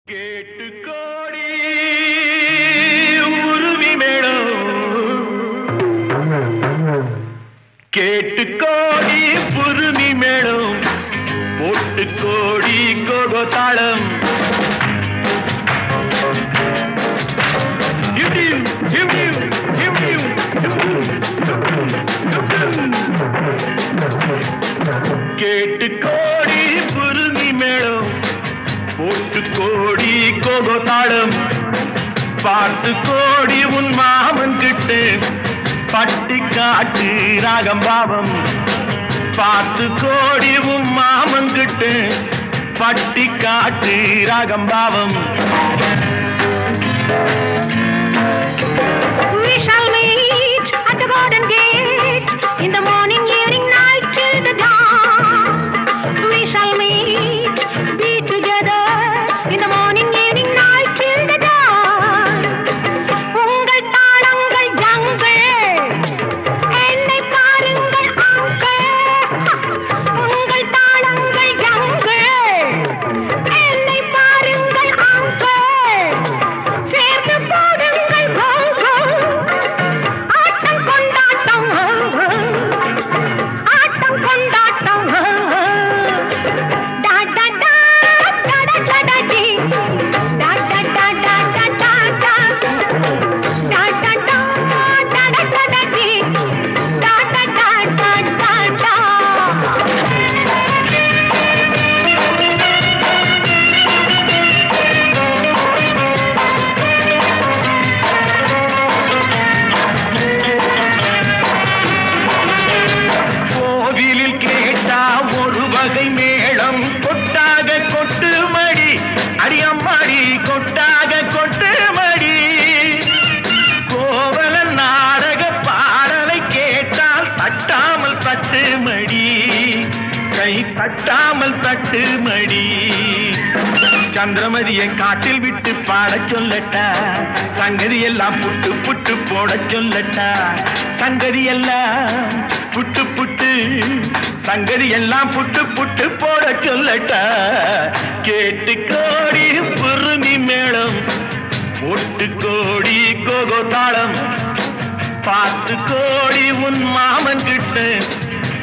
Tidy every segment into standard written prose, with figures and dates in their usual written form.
கேட்டு கோடி உருவி மேளம் கேட்டு கோடி புருமி மேளம் போட்டு கோடி கோகோ தாளம் கேட்டு கோடி புருமி மேளம் போட்டு கோடி கோகோ தாளம் பார்த்து கோடி உன் மாமன் கிட்டு பட்டி காட்டு ராகம் பாவம் பார்த்து கோடி உன் மாமன் கிட்டு பட்டி காட்டு ராகம் பாவம் We shall meet at the garden gate in the morning, evening, night till the dawn. We shall meet, be together in the morning, evening, night till the dawn. உங்கள் தாளங்கள் ஜங்கள் என்னை பாருங்கள் அங்கள். உங்கள் தாளங்கள் ஜங்கள் என்னை பாருங்கள் uncle. சேர்ந்து போடுங்கள் cocoa ஆட்டம் கொண்டாட்டம் ஆட்டம் கொண்டாட்டம் டா டா டா டா டா டா டி டா டா டா டா டா டா டா டா டா டா டா டா டி டா டா டா டா டா டா கோவிலில் கேட்டா ஒரு வகை மேளம் கொட்டாக கொட்டு மடி அடியம்மாடி கொட்டாக கொட்டு மடி கோவல நாடக பாடலை கேட்டால் தட்டாமல் தட்டு மடி கை தட்டாமல் தட்டு மடி சந்திரமதியை காட்டில் விட்டு பாடச் சொல்லட்டா சங்கதி எல்லாம் புட்டு புட்டு போடச் சொல்லட்டா சங்கதி எல்லாம் புட்டு புட்டு சங்கதி எல்லாம் புட்டு புட்டு போடச் சொல்லட்டா கேட்டு கோடி புருமி மேளம் போட்டு கோடி கோகோ தாளம் பார்த்து கோடி உன் மாமன் கிட்ட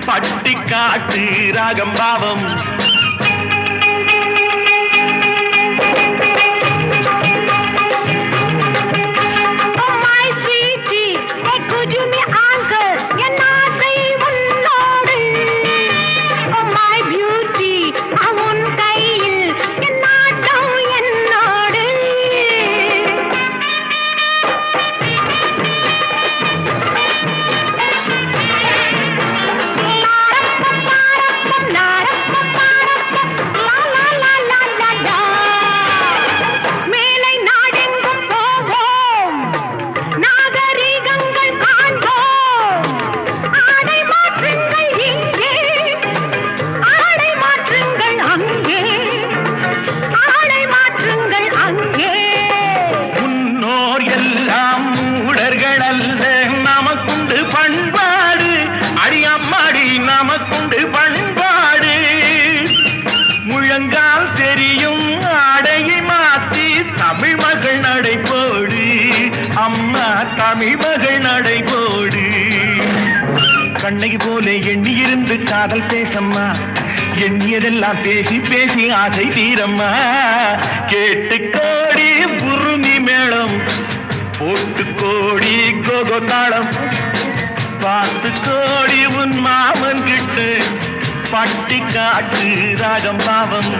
பட்டி காட்டு ராகம் பாவம் Oh my sweetie, hey could you me uncle? என் ஆசை உன்னோடு. Oh my beauty, உன் கையில் என் நாட்டம் என்னோடு. மேலை நாடெங்கும் போவோம், நாகரீகங்கள் காண்போம். ஆடை மாற்றுங்கள் இங்கே, ஆடை மாற்றுங்கள் அங்கே, ஆடை மாற்றுங்கள் அங்கே. முன்னோர் எல்லாம் மூடர்கள் அல்ல நமக்குண்டு பண்பாடு அடியம்மாடி நமக்குண்டு பண்பாடு முழங்கால் தெரியும் ஆடையை மாத்தி தமிழ் மகள் நடைபோடு அம்மா தமிழ் மகள் நடைபோடு கண்ணகி போல எண்ணி இருந்து காதல் பேசம்மா எண்ணியதெல்லாம் பேசி பேசி ஆசை தீரம்மா கேட்டு கோடி புருமி மேளம் போட்டு கோடி கோகோ தாளம் பார்த்து கோடி உன் மாமன் கிட்ட பட்டி காட்டு ராகம் பாவம்